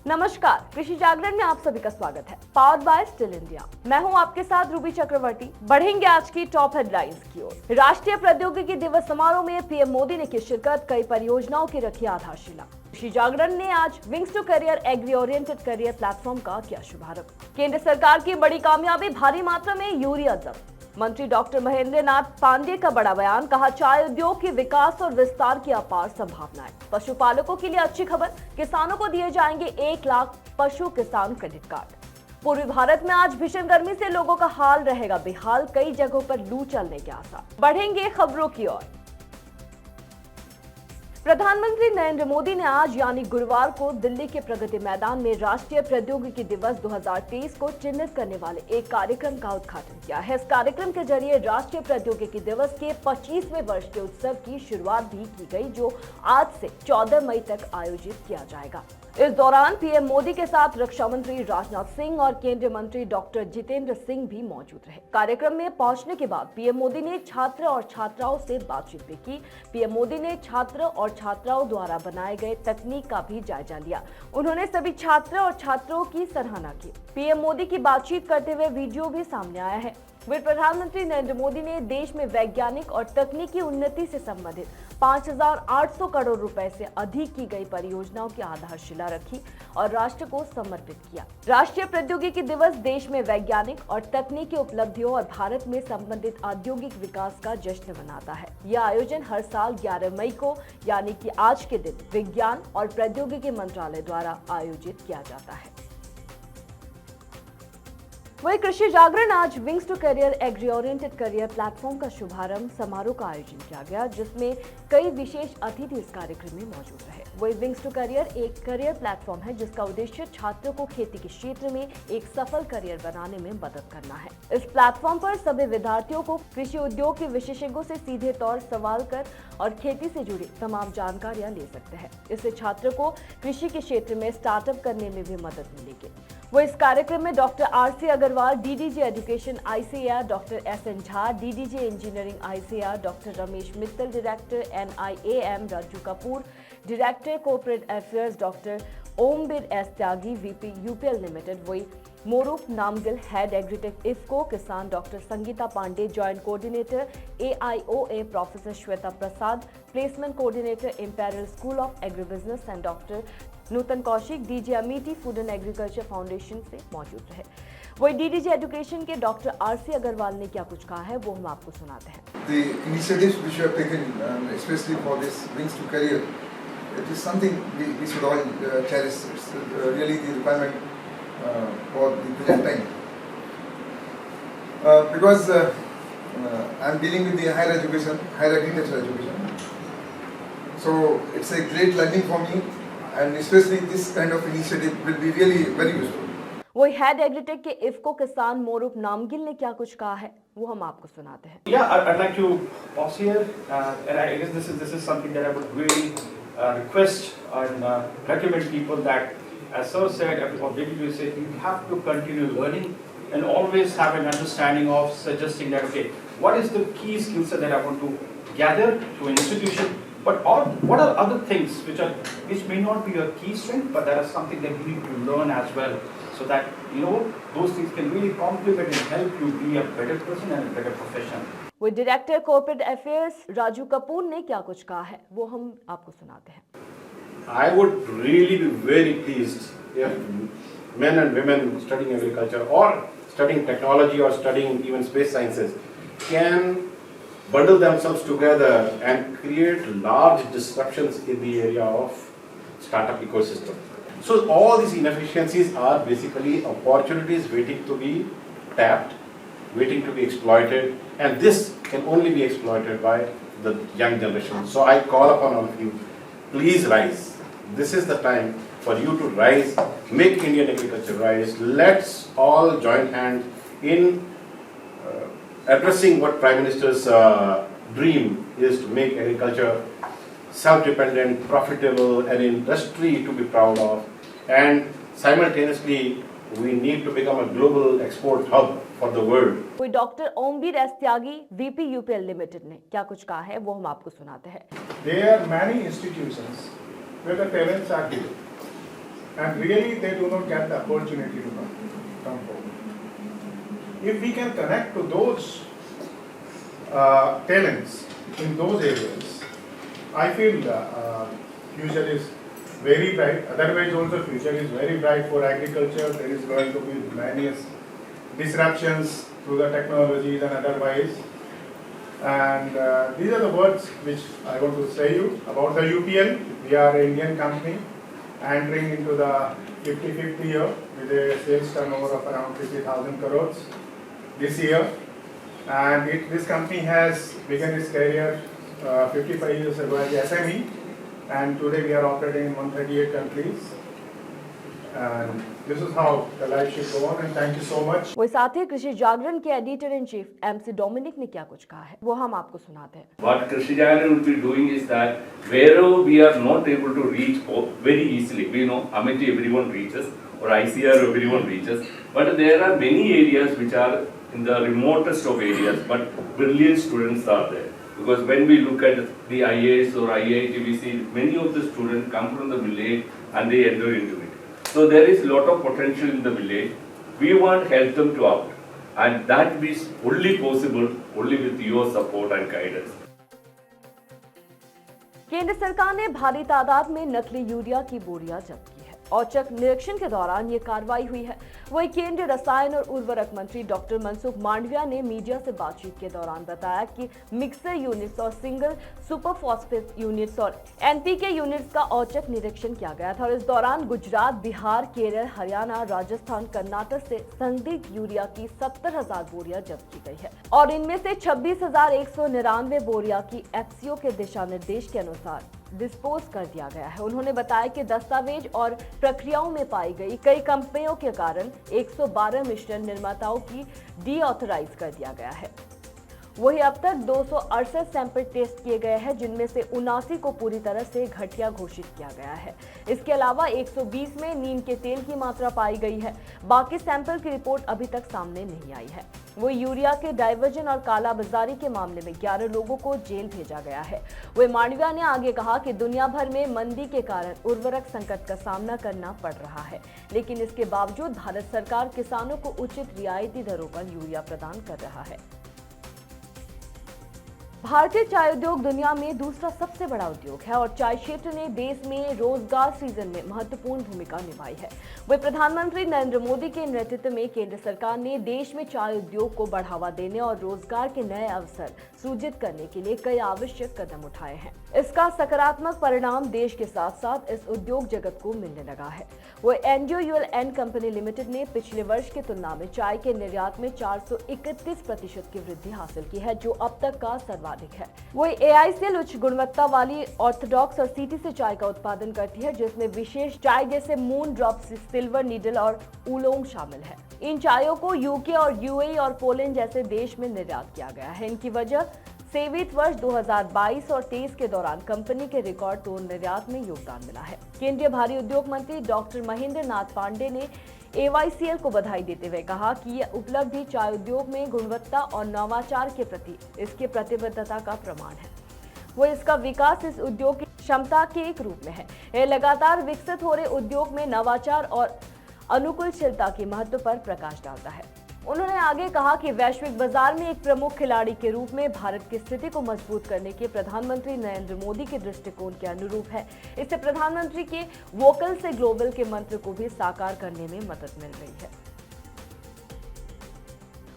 नमस्कार, कृषि जागरण में आप सभी का स्वागत है। पावर्ड बाय स्टिल इंडिया, मैं हूं आपके साथ रूबी चक्रवर्ती। बढ़ेंगे आज की टॉप हेडलाइंस की ओर। राष्ट्रीय प्रौद्योगिकी दिवस समारोह में पीएम मोदी ने की शिरकत, कई परियोजनाओं की रखी आधारशिला। कृषि जागरण ने आज wings to career agri oriented career platform का किया शुभारंभ। केंद्र सरकार की बड़ी कामयाबी, भारी मात्रा में यूरिया जब्त। मंत्री डॉक्टर महेंद्र नाथ पांडेय का बड़ा बयान, कहा चाय उद्योग के विकास और विस्तार की अपार संभावनाएं। पशुपालकों के लिए अच्छी खबर, किसानों को दिए जाएंगे 1 लाख पशु किसान क्रेडिट कार्ड। पूर्वी भारत में आज भीषण गर्मी से लोगों का हाल रहेगा बेहाल, कई जगहों पर लू चलने के आसार। बढ़ेंगे खबरों की ओर। प्रधानमंत्री नरेंद्र मोदी ने आज यानी गुरुवार को दिल्ली के प्रगति मैदान में राष्ट्रीय प्रौद्योगिकी दिवस 2023 को चिन्हित करने वाले एक कार्यक्रम का उद्घाटन किया है। इस कार्यक्रम के जरिए राष्ट्रीय प्रौद्योगिकी दिवस के 25वें वर्ष के उत्सव की शुरुआत भी की गई, जो आज से 14 मई तक आयोजित किया जाएगा। इस दौरान पीएम मोदी के साथ रक्षा मंत्री राजनाथ सिंह और केंद्रीय मंत्री डॉक्टर जितेंद्र सिंह भी मौजूद रहे। कार्यक्रम में पहुंचने के बाद पीएम मोदी ने छात्र और छात्राओं से बातचीत भी की। पीएम मोदी ने छात्र और छात्राओं द्वारा बनाए गए तकनीक का भी जायजा लिया। उन्होंने सभी छात्र और छात्राओं की सराहना की। पीएम मोदी की बातचीत करते हुए वीडियो भी सामने आया है। वहीं प्रधानमंत्री नरेंद्र मोदी ने देश में वैज्ञानिक और तकनीकी उन्नति से संबंधित 5,800 करोड़ रुपए से अधिक की गई परियोजनाओं की आधारशिला रखी और राष्ट्र को समर्पित किया। राष्ट्रीय प्रौद्योगिकी दिवस देश में वैज्ञानिक और तकनीकी उपलब्धियों और भारत में संबंधित औद्योगिक विकास का जश्न मनाता है। यह आयोजन हर साल 11 मई को यानी कि आज के दिन विज्ञान और प्रौद्योगिकी मंत्रालय द्वारा आयोजित किया जाता है। वही कृषि जागरण आज wings to career agri oriented career platform का शुभारंभ समारोह का आयोजन किया गया, जिसमें कई विशेष अतिथि इस कार्यक्रम में मौजूद रहे। वही विंग्स टू करियर एक करियर प्लेटफॉर्म है जिसका उद्देश्य छात्रों को खेती के क्षेत्र में एक सफल करियर बनाने में मदद करना है। इस प्लेटफॉर्म पर सभी विद्यार्थियों को कृषि उद्योग के विशेषज्ञों से सीधे तौर सवाल कर और खेती से जुड़ी तमाम जानकारियां ले सकते हैं। इससे छात्रों को कृषि के क्षेत्र में स्टार्टअप करने में भी मदद मिलेगी। वो इस कार्यक्रम में doctor RC Agarwal, DDG education ICAR, doctor SN Jha, DDG engineering ICAR, doctor Ramesh Mittal, director NIAM, Raju Kapoor, director corporate affairs, doctor Ombir S Tyagi, VP UPL limited, वही Maroof Namgil, head agritech IFFCO Kisan, doctor Sangeeta Pandey, joint coordinator AIOA, professor Shweta Prasad, placement coordinator Imperial School of Agri Business and doctor Nutan Kaushik, DG Amethi food and agriculture foundation से मौजूद रहे। वही DDG education के doctor RC Agarwal ने क्या कुछ कहा है वो हम आपको सुनाते हैं। The initiatives which you have taken, especially for this Wings to Career, it is something we should all cherish. It's really the requirement for the present time. Because I am dealing with the higher education, higher agriculture education. So it's a great learning for me, and especially this kind of initiative will be really very useful. वही head agritech के इफ्को किसान मोरूफ नामगिल ने क्या कुछ कहा है वो हम आपको सुनाते हैं। Yeah, I'd like to pause here, and I guess this is something that I would really request and recommend people that, as Sir said, or Deputy said, you have to continue learning and always have an understanding of suggesting that, okay, what is the key skill set that I want to gather to an institution, but what are other things which may not be your key strength, but that is something that you need to learn as well, so that those things can really complement and help you be a better person and a better professional. वो director corporate affairs Raju Kapoor ने क्या कुछ कहा है वो हम आपको सुनाते हैं। I would really be very pleased if men and women studying agriculture or studying technology or studying even space sciences can bundle themselves together and create large disruptions in the area of startup ecosystem. So all these inefficiencies are basically opportunities waiting to be tapped, waiting to be exploited, and this can only be exploited by the young generation. So I call upon all of you, please rise. This is the time for you to rise, make Indian agriculture rise. Let's all join hands in addressing what Prime Minister's dream is, to make agriculture self-dependent, profitable, an industry to be proud of, and simultaneously we need to become a global export hub for the world. कोई doctor Ombir S Tyagi, VP UPL limited ने क्या कुछ कहा है वो हम आपको सुनाते हैं। There are many institutions where the parents are giving. and really they do not get the opportunity to come forward. If we can connect to those talents in those areas, I feel future is very bright. Otherwise also future is very bright for agriculture. There is going to be many disruptions through the technologies and otherwise. And these are the words which I want to say you about the UPL. We are an Indian company entering into the 50-50 year with a sales turnover of around 50,000 crores this year. And this company has begun its career 55 years ago as a SME, and today we are operating in 138 countries. And this is how the life should go on, and thank you so much. वही साथ ही कृषि जागरण के editor in chief MC Dominic ने क्या कुछ कहा है वो हम आपको सुनाते हैं। What Krishi Jagran will be doing is that wherever we are not able to reach very easily, we know Amity everyone reaches or ICR everyone reaches, but there are many areas which are in the remotest of areas, but brilliant students are there. Because when we look at the IAS or IIT, we see many of the students come from the village and they enter into it. So there is a lot of potential in the village. We want to help them to out, and that is only possible only with your support and guidance. केंद्र सरकार ने भारी तादाद में नकली urea की बोरियां जब्त की है। औचक निरीक्षण के दौरान ये कार्रवाई हुई है। वही केंद्रीय रसायन और उर्वरक मंत्री डॉक्टर मनसुख मांडविया ने मीडिया से बातचीत के दौरान बताया कि मिक्सर यूनिट्स और सिंगल सुपर फॉस्फेट यूनिट्स और NPK यूनिट्स का औचक निरीक्षण किया गया था और इस दौरान गुजरात, बिहार, केरल, हरियाणा, राजस्थान, कर्नाटक से संदिग्ध यूरिया की 70,000 बोरियां जब्त की गई है और इनमें से 26,199 बोरियां की FCO के दिशा निर्देश के अनुसार डिस्पोज कर दिया गया है। उन्होंने बताया कि दस्तावेज और प्रक्रियाओं में पाई गई कई कंपनियों के कारण 112 मिश्रण निर्माताओं की डीऑथराइज कर दिया गया है। वही अब तक 268 सैंपल टेस्ट किए गए हैं, जिनमें से 79 को पूरी तरह से घटिया घोषित किया गया है। इसके अलावा 120 में नीम के तेल की मात्रा पाई गई है। बाकी सैंपल की रिपोर्ट अभी तक सामने नहीं आई है। वही यूरिया के डाइवर्जन और कालाबाजारी के मामले में 11 लोगों को जेल भेजा गया है। वही मांडविया ने आगे कहा कि दुनिया भर में मंदी के कारण उर्वरक संकट का सामना करना पड़ रहा है, लेकिन इसके बावजूद भारत सरकार किसानों को उचित रियायती दरों पर यूरिया प्रदान कर रहा है। भारतीय चाय उद्योग दुनिया में दूसरा सबसे बड़ा उद्योग है और चाय क्षेत्र ने देश में रोजगार सृजन में महत्वपूर्ण भूमिका निभाई है। वही प्रधानमंत्री नरेंद्र मोदी के नेतृत्व में केंद्र सरकार ने देश में चाय उद्योग को बढ़ावा देने और रोजगार के नए अवसर सृजित करने के लिए कई आवश्यक कदम उठाए हैं। इसका सकारात्मक परिणाम देश के साथ साथ इस उद्योग जगत को मिलने लगा है। वो एनजीओ एंड कंपनी लिमिटेड ने पिछले वर्ष की तुलना में चाय के निर्यात में 431% की वृद्धि हासिल की है, जो अब तक का सर्वाधिक है। वही AICL उच्च गुणवत्ता वाली ऑर्थोडॉक्स और सीटी से चाय का उत्पादन करती है, जिसमें विशेष चाय जैसे मून ड्रॉप, सिल्वर नीडल और उलोंग शामिल है। इन चायों को यूके और UAE और पोलैंड जैसे देश में निर्यात किया गया है। इनकी वजह से वित्त वर्ष 2022 और 23 के दौरान कंपनी के रिकॉर्ड तोड़ निर्यात में योगदान मिला है। केंद्रीय भारी उद्योग मंत्री डॉक्टर महेंद्र नाथ पांडे ने AICL को बधाई देते हुए कहा कि यह उपलब्धि चाय उद्योग में गुणवत्ता और नवाचार के प्रति इसके प्रतिबद्धता का प्रमाण है। वो इसका विकास इस उद्योग की क्षमता के एक रूप में है। यह लगातार विकसित हो रहे उद्योग में नवाचार और अनुकूलशीलता के महत्व पर प्रकाश डालता है। उन्होंने आगे कहा कि वैश्विक बाजार में एक प्रमुख खिलाड़ी के रूप में भारत की स्थिति को मजबूत करने के प्रधानमंत्री नरेंद्र मोदी के दृष्टिकोण के अनुरूप है। इससे प्रधानमंत्री के वोकल से ग्लोबल के मंत्र को भी साकार करने में मदद मिल रही है।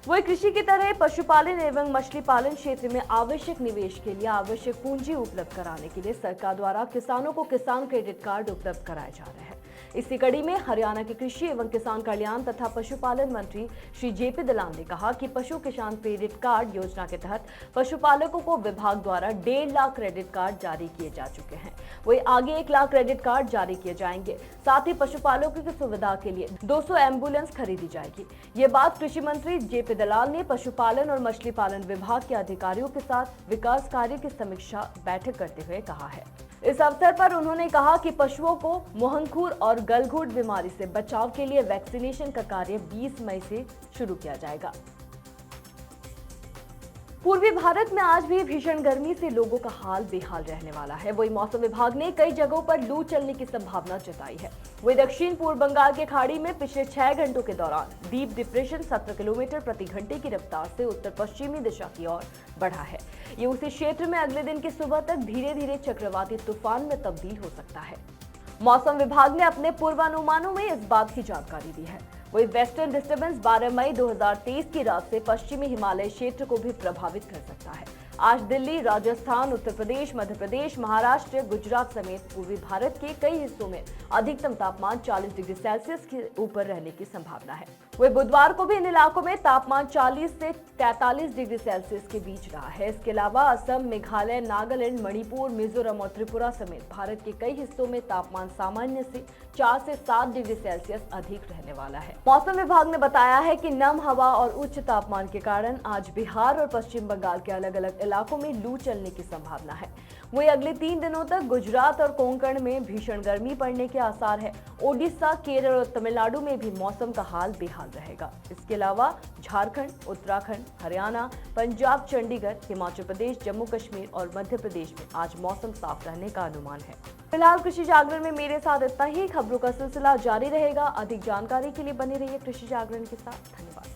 वही कृषि की तरह पशुपालन एवं मछली पालन क्षेत्र में आवश्यक निवेश के लिए आवश्यक पूंजी उपलब्ध कराने के लिए सरकार द्वारा किसानों को किसान क्रेडिट कार्ड उपलब्ध कराए जा रहे हैं। इसी कड़ी में हरियाणा के कृषि एवं किसान कल्याण तथा पशुपालन मंत्री श्री JP दलाल ने कहा कि पशु किसान क्रेडिट कार्ड योजना के तहत पशुपालकों को विभाग द्वारा 1.5 लाख क्रेडिट कार्ड जारी किए जा चुके हैं। वही आगे 1 लाख क्रेडिट कार्ड जारी किए जाएंगे। साथ ही पशुपालकों की सुविधा के लिए 200 एम्बुलेंस खरीदी जाएगी। ये बात कृषि मंत्री JP दलाल ने पशुपालन और मछली पालन विभाग के अधिकारियों के साथ विकास कार्य की समीक्षा बैठक करते हुए कहा है। इस अवसर पर उन्होंने कहा कि पशुओं को मुहंखुर और गलघोंट बीमारी से बचाव के लिए वैक्सीनेशन का कार्य 20 मई से शुरू किया जाएगा। पूर्वी भारत में आज भी भीषण गर्मी से लोगों का हाल बेहाल रहने वाला है। वही मौसम विभाग ने कई जगहों पर लू चलने की संभावना जताई है। वही दक्षिण पूर्व बंगाल के खाड़ी में पिछले 6 घंटों के दौरान डीप डिप्रेशन 17 किलोमीटर प्रति घंटे की रफ्तार से उत्तर पश्चिमी दिशा की ओर बढ़ा है। ये उसी क्षेत्र में अगले दिन की सुबह तक धीरे धीरे चक्रवाती तूफान में तब्दील हो सकता है। मौसम विभाग ने अपने पूर्वानुमानों में इस बात की जानकारी दी है। वही वेस्टर्न डिस्टर्बेंस 12 मई 2023 की रात से पश्चिमी हिमालय क्षेत्र को भी प्रभावित कर सकता है। आज दिल्ली, राजस्थान, उत्तर प्रदेश, मध्य प्रदेश, महाराष्ट्र, गुजरात समेत पूर्वी भारत के कई हिस्सों में अधिकतम तापमान 40 डिग्री सेल्सियस के ऊपर रहने की संभावना है। वही बुधवार को भी इन इलाकों में तापमान 40 से 43 डिग्री सेल्सियस के बीच रहा है। इसके अलावा असम, मेघालय, नागालैंड, मणिपुर, मिजोरम और त्रिपुरा समेत भारत के कई हिस्सों में तापमान सामान्य से 4 से 7 डिग्री सेल्सियस अधिक रहने वाला है। मौसम विभाग ने बताया है कि नम हवा और उच्च तापमान के कारण आज बिहार और पश्चिम बंगाल के अलग अलग इलाकों में लू चलने की संभावना है। वहीं अगले 3 दिनों तक गुजरात और कोंकण में भीषण गर्मी पड़ने के आसार है। ओडिशा, केरल और तमिलनाडु में भी मौसम का हाल बेहाल रहेगा। इसके अलावा झारखंड, उत्तराखंड, हरियाणा, पंजाब, चंडीगढ़, हिमाचल प्रदेश, जम्मू कश्मीर और मध्य प्रदेश में आज मौसम साफ रहने का अनुमान है। फिलहाल कृषि जागरण में मेरे साथ इतना ही। खबरों का सिलसिला जारी रहेगा। अधिक जानकारी के लिए बने रहिए कृषि जागरण के साथ। धन्यवाद।